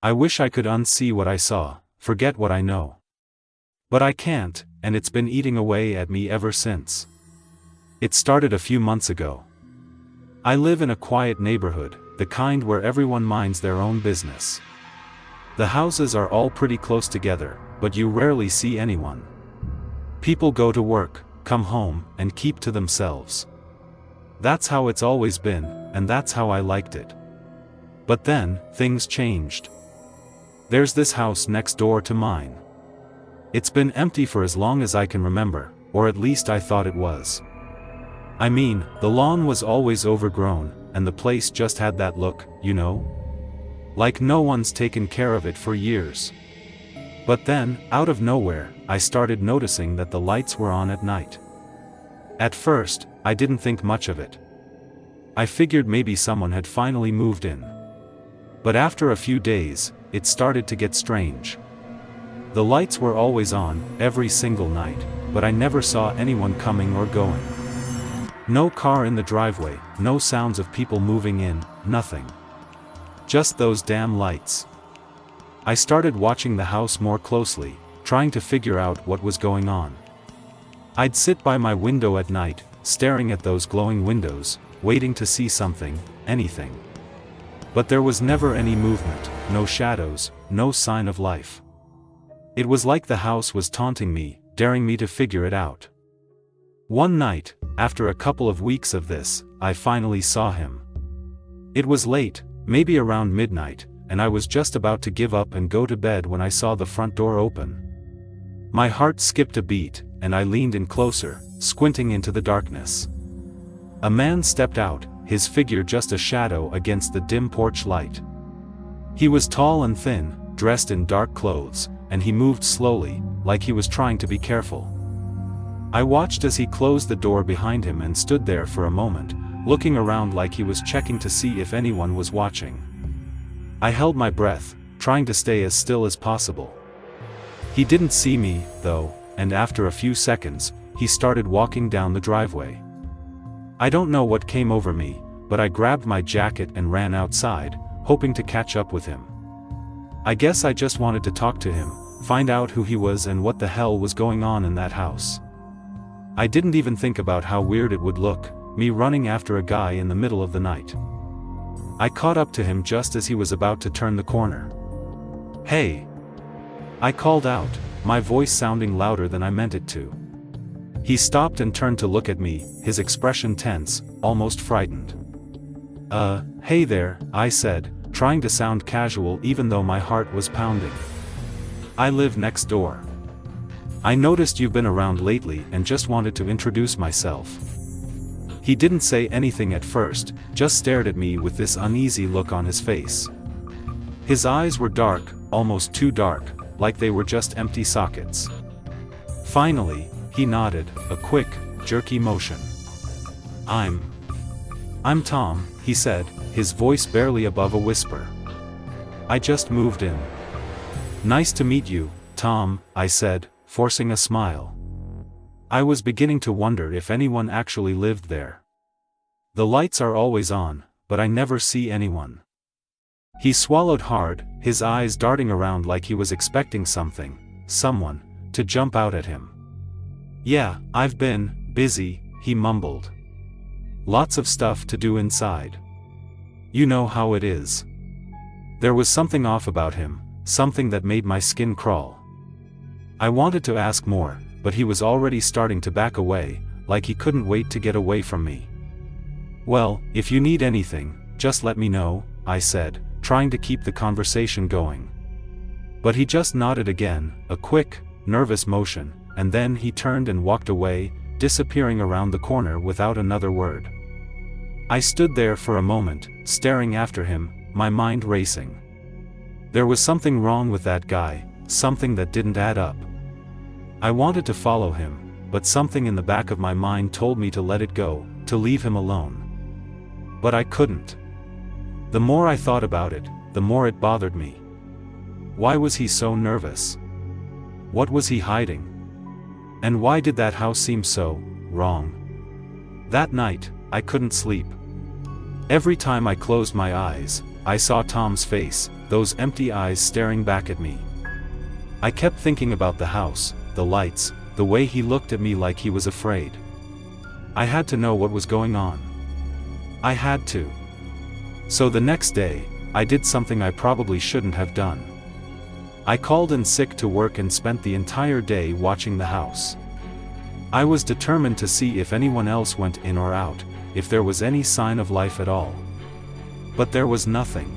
I wish I could unsee what I saw, forget what I know. But I can't, and it's been eating away at me ever since. It started a few months ago. I live in a quiet neighborhood, the kind where everyone minds their own business. The houses are all pretty close together, but you rarely see anyone. People go to work, come home, and keep to themselves. That's how it's always been, and that's how I liked it. But then, things changed. There's this house next door to mine. It's been empty for as long as I can remember, or at least I thought it was. I mean, the lawn was always overgrown, and the place just had that look, you know? Like no one's taken care of it for years. But then, out of nowhere, I started noticing that the lights were on at night. At first, I didn't think much of it. I figured maybe someone had finally moved in. But after a few days, it started to get strange. The lights were always on, every single night, but I never saw anyone coming or going. No car in the driveway, no sounds of people moving in, nothing. Just those damn lights. I started watching the house more closely, trying to figure out what was going on. I'd sit by my window at night, staring at those glowing windows, waiting to see something, anything. But there was never any movement, no shadows, no sign of life. It was like the house was taunting me, daring me to figure it out. One night, after a couple of weeks of this, I finally saw him. It was late, maybe around midnight, and I was just about to give up and go to bed when I saw the front door open. My heart skipped a beat, and I leaned in closer, squinting into the darkness. A man stepped out, his figure just a shadow against the dim porch light. He was tall and thin, dressed in dark clothes, and he moved slowly, like he was trying to be careful. I watched as he closed the door behind him and stood there for a moment, looking around like he was checking to see if anyone was watching. I held my breath, trying to stay as still as possible. He didn't see me, though, and after a few seconds, he started walking down the driveway. I don't know what came over me, but I grabbed my jacket and ran outside, hoping to catch up with him. I guess I just wanted to talk to him, find out who he was and what the hell was going on in that house. I didn't even think about how weird it would look, me running after a guy in the middle of the night. I caught up to him just as he was about to turn the corner. "Hey!" I called out, my voice sounding louder than I meant it to. He stopped and turned to look at me, his expression tense, almost frightened. Hey there," I said, trying to sound casual even though my heart was pounding. "I live next door. I noticed you've been around lately and just wanted to introduce myself." He didn't say anything at first, just stared at me with this uneasy look on his face. His eyes were dark, almost too dark, like they were just empty sockets. Finally, he nodded, a quick, jerky motion. I'm Tom," he said, his voice barely above a whisper. "I just moved in." "Nice to meet you, Tom," I said, forcing a smile. I was beginning to wonder if anyone actually lived there. The lights are always on, but I never see anyone. He swallowed hard, his eyes darting around like he was expecting someone, to jump out at him. "Yeah, I've been busy," he mumbled. "Lots of stuff to do inside. You know how it is." There was something off about him, something that made my skin crawl. I wanted to ask more, but he was already starting to back away, like he couldn't wait to get away from me. "Well, if you need anything, just let me know," I said, trying to keep the conversation going. But he just nodded again, a quick, nervous motion, and then he turned and walked away, disappearing around the corner without another word. I stood there for a moment, staring after him, my mind racing. There was something wrong with that guy, something that didn't add up. I wanted to follow him, but something in the back of my mind told me to let it go, to leave him alone. But I couldn't. The more I thought about it, the more it bothered me. Why was he so nervous? What was he hiding? And why did that house seem so wrong? That night, I couldn't sleep. Every time I closed my eyes, I saw Tom's face, those empty eyes staring back at me. I kept thinking about the house, the lights, the way he looked at me like he was afraid. I had to know what was going on. I had to. So the next day, I did something I probably shouldn't have done. I called in sick to work and spent the entire day watching the house. I was determined to see if anyone else went in or out, if there was any sign of life at all. But there was nothing.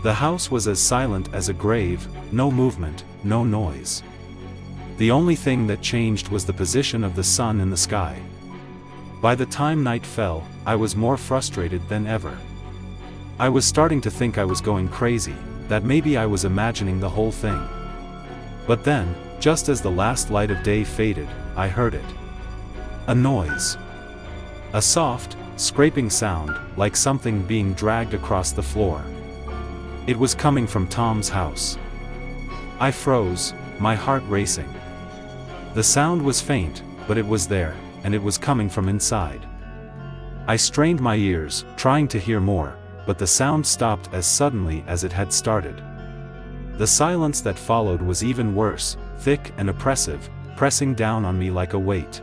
The house was as silent as a grave, no movement, no noise. The only thing that changed was the position of the sun in the sky. By the time night fell, I was more frustrated than ever. I was starting to think I was going crazy, that maybe I was imagining the whole thing. But then, just as the last light of day faded, I heard it. A noise. A soft, scraping sound, like something being dragged across the floor. It was coming from Tom's house. I froze, my heart racing. The sound was faint, but it was there, and it was coming from inside. I strained my ears, trying to hear more, but the sound stopped as suddenly as it had started. The silence that followed was even worse, thick and oppressive, pressing down on me like a weight.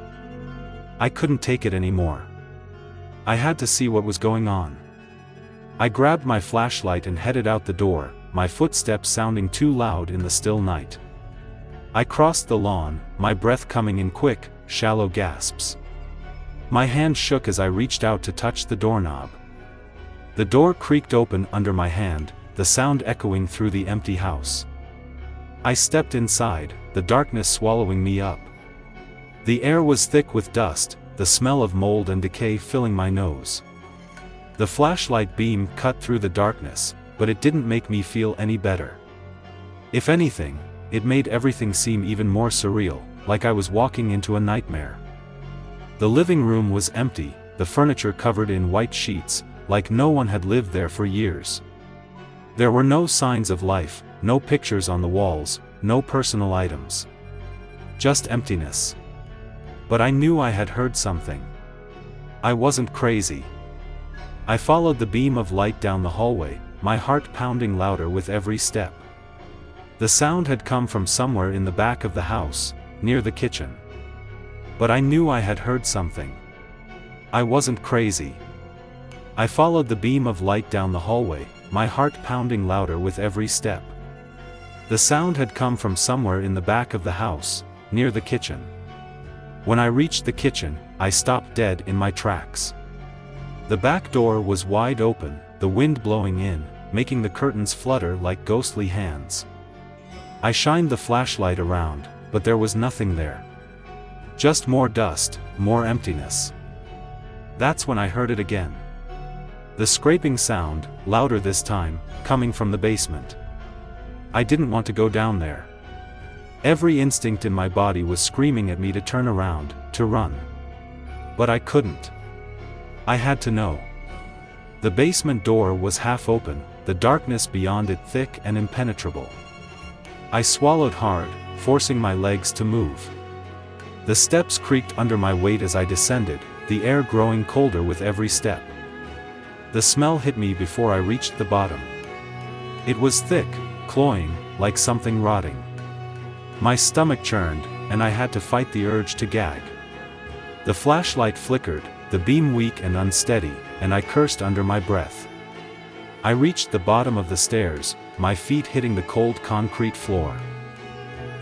I couldn't take it anymore. I had to see what was going on. I grabbed my flashlight and headed out the door, my footsteps sounding too loud in the still night. I crossed the lawn, my breath coming in quick, shallow gasps. My hand shook as I reached out to touch the doorknob. The door creaked open under my hand, the sound echoing through the empty house. I stepped inside, the darkness swallowing me up. The air was thick with dust, the smell of mold and decay filling my nose. The flashlight beam cut through the darkness, but it didn't make me feel any better. If anything, it made everything seem even more surreal, like I was walking into a nightmare. The living room was empty, the furniture covered in white sheets, like no one had lived there for years. There were no signs of life, no pictures on the walls, no personal items. Just emptiness. But I knew I had heard something. I wasn't crazy. I followed the beam of light down the hallway, my heart pounding louder with every step. The sound had come from somewhere in the back of the house, near the kitchen. But I knew I had heard something. I wasn't crazy. I followed the beam of light down the hallway, my heart pounding louder with every step. The sound had come from somewhere in the back of the house, near the kitchen. When I reached the kitchen, I stopped dead in my tracks. The back door was wide open, the wind blowing in, making the curtains flutter like ghostly hands. I shined the flashlight around, but there was nothing there. Just more dust, more emptiness. That's when I heard it again. The scraping sound, louder this time, coming from the basement. I didn't want to go down there. Every instinct in my body was screaming at me to turn around, to run. But I couldn't. I had to know. The basement door was half open, the darkness beyond it thick and impenetrable. I swallowed hard, forcing my legs to move. The steps creaked under my weight as I descended, the air growing colder with every step. The smell hit me before I reached the bottom. It was thick, cloying, like something rotting. My stomach churned, and I had to fight the urge to gag. The flashlight flickered, the beam weak and unsteady, and I cursed under my breath. I reached the bottom of the stairs, my feet hitting the cold concrete floor.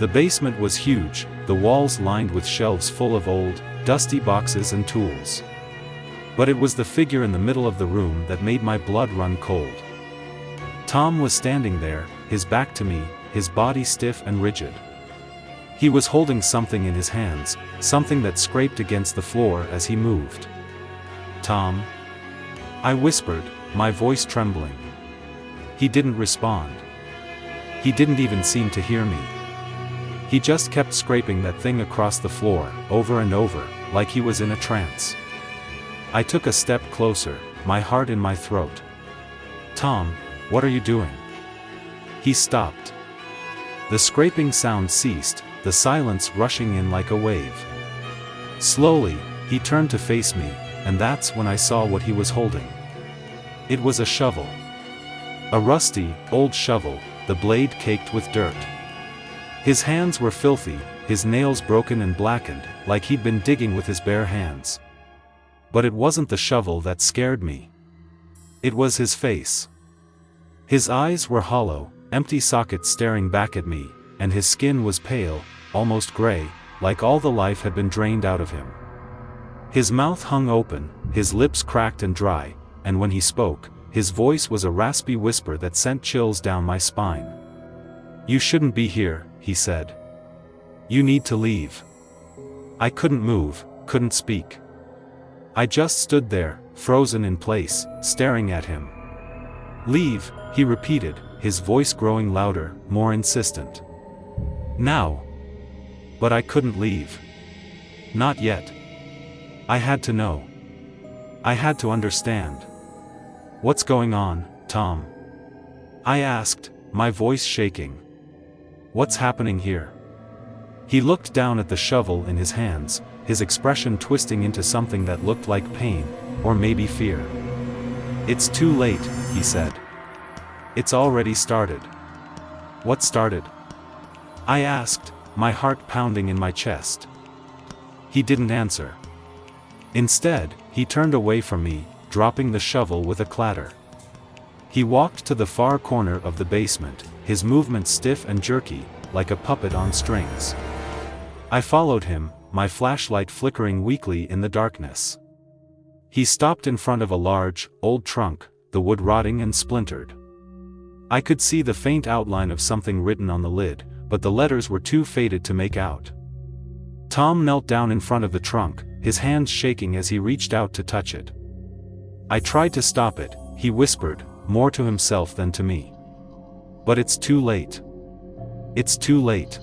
The basement was huge, the walls lined with shelves full of old, dusty boxes and tools. But it was the figure in the middle of the room that made my blood run cold. Tom was standing there, his back to me, his body stiff and rigid. He was holding something in his hands, something that scraped against the floor as he moved. "Tom?" I whispered, my voice trembling. He didn't respond. He didn't even seem to hear me. He just kept scraping that thing across the floor, over and over, like he was in a trance. I took a step closer, my heart in my throat. "Tom, what are you doing?" He stopped. The scraping sound ceased, the silence rushing in like a wave. Slowly, he turned to face me, and that's when I saw what he was holding. It was a shovel. A rusty, old shovel, the blade caked with dirt. His hands were filthy, his nails broken and blackened, like he'd been digging with his bare hands. But it wasn't the shovel that scared me. It was his face. His eyes were hollow, empty sockets staring back at me, and his skin was pale, almost gray, like all the life had been drained out of him. His mouth hung open, his lips cracked and dry, and when he spoke, his voice was a raspy whisper that sent chills down my spine. "You shouldn't be here," he said. "You need to leave." I couldn't move, couldn't speak. I just stood there, frozen in place, staring at him. "Leave," he repeated, his voice growing louder, more insistent. "Now." But I couldn't leave. Not yet. I had to know. I had to understand. "What's going on, Tom?" I asked, my voice shaking. "What's happening here?" He looked down at the shovel in his hands, his expression twisting into something that looked like pain, or maybe fear. "It's too late," he said. "It's already started." "What started?" I asked, my heart pounding in my chest. He didn't answer. Instead, he turned away from me, dropping the shovel with a clatter. He walked to the far corner of the basement, his movements stiff and jerky, like a puppet on strings. I followed him, my flashlight flickering weakly in the darkness. He stopped in front of a large, old trunk, the wood rotting and splintered. I could see the faint outline of something written on the lid, but the letters were too faded to make out. Tom knelt down in front of the trunk, his hands shaking as he reached out to touch it. I tried to stop it, he whispered, more to himself than to me. "But it's too late. It's too late."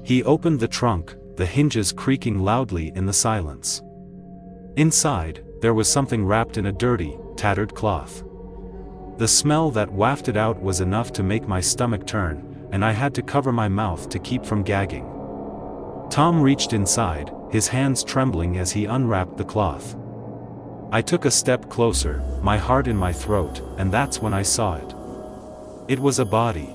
He opened the trunk, the hinges creaking loudly in the silence. Inside, there was something wrapped in a dirty, tattered cloth. The smell that wafted out was enough to make my stomach turn, and I had to cover my mouth to keep from gagging. Tom reached inside, his hands trembling as he unwrapped the cloth. I took a step closer, my heart in my throat, and that's when I saw it. It was a body.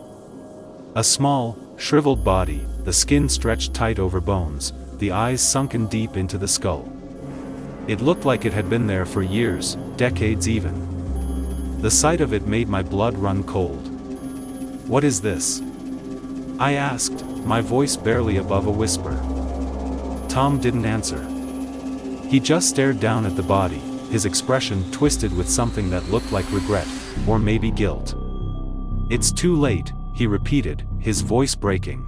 A small, shriveled body, the skin stretched tight over bones, the eyes sunken deep into the skull. It looked like it had been there for years, decades even. The sight of it made my blood run cold. "What is this?" I asked, my voice barely above a whisper. Tom didn't answer. He just stared down at the body, his expression twisted with something that looked like regret, or maybe guilt. "It's too late," he repeated, his voice breaking.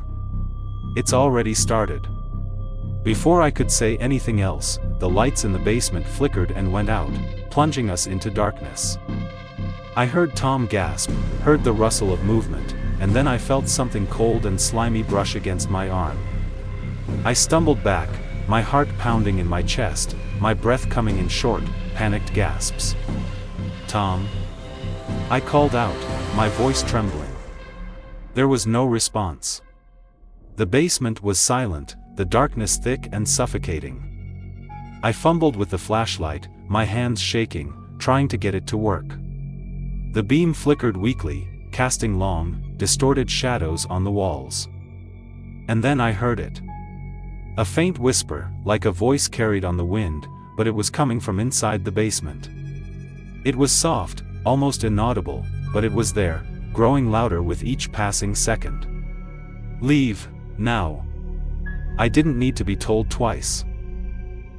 "It's already started." Before I could say anything else, the lights in the basement flickered and went out, plunging us into darkness. I heard Tom gasp, heard the rustle of movement, and then I felt something cold and slimy brush against my arm. I stumbled back, my heart pounding in my chest, my breath coming in short, panicked gasps. "Tom?" I called out, my voice trembling. There was no response. The basement was silent, the darkness thick and suffocating. I fumbled with the flashlight, my hands shaking, trying to get it to work. The beam flickered weakly, casting long, distorted shadows on the walls. And then I heard it. A faint whisper, like a voice carried on the wind, but it was coming from inside the basement. It was soft, almost inaudible, but it was there, growing louder with each passing second. "Leave, now." I didn't need to be told twice.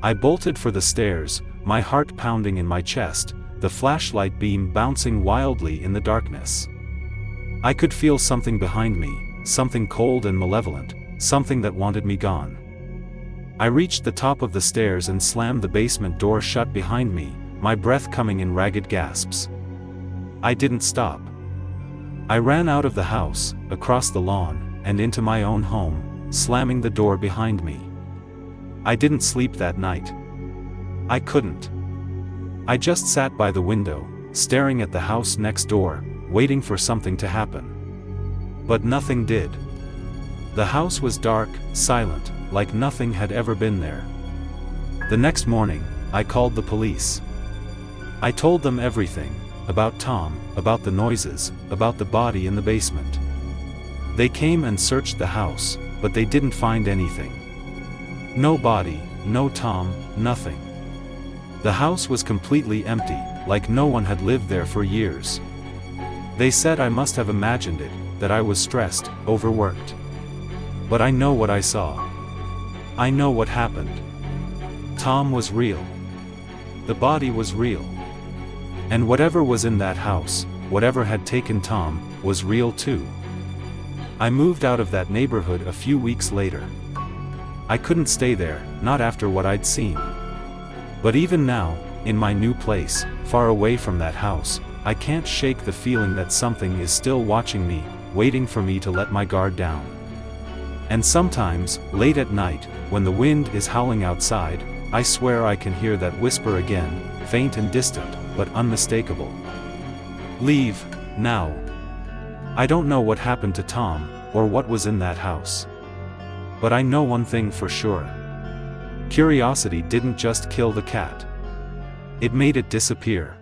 I bolted for the stairs, my heart pounding in my chest, the flashlight beam bouncing wildly in the darkness. I could feel something behind me, something cold and malevolent, something that wanted me gone. I reached the top of the stairs and slammed the basement door shut behind me, my breath coming in ragged gasps. I didn't stop. I ran out of the house, across the lawn, and into my own home, slamming the door behind me. I didn't sleep that night. I couldn't. I just sat by the window, staring at the house next door, waiting for something to happen. But nothing did. The house was dark, silent, like nothing had ever been there. The next morning, I called the police. I told them everything, about Tom, about the noises, about the body in the basement. They came and searched the house, but they didn't find anything. No body, no Tom, nothing. The house was completely empty, like no one had lived there for years. They said I must have imagined it, that I was stressed, overworked. But I know what I saw. I know what happened. Tom was real. The body was real. And whatever was in that house, whatever had taken Tom, was real too. I moved out of that neighborhood a few weeks later. I couldn't stay there, not after what I'd seen. But even now, in my new place, far away from that house, I can't shake the feeling that something is still watching me, waiting for me to let my guard down. And sometimes, late at night, when the wind is howling outside, I swear I can hear that whisper again, faint and distant, but unmistakable. Leave, now. I don't know what happened to Tom, or what was in that house. But I know one thing for sure. Curiosity didn't just kill the cat. It made it disappear.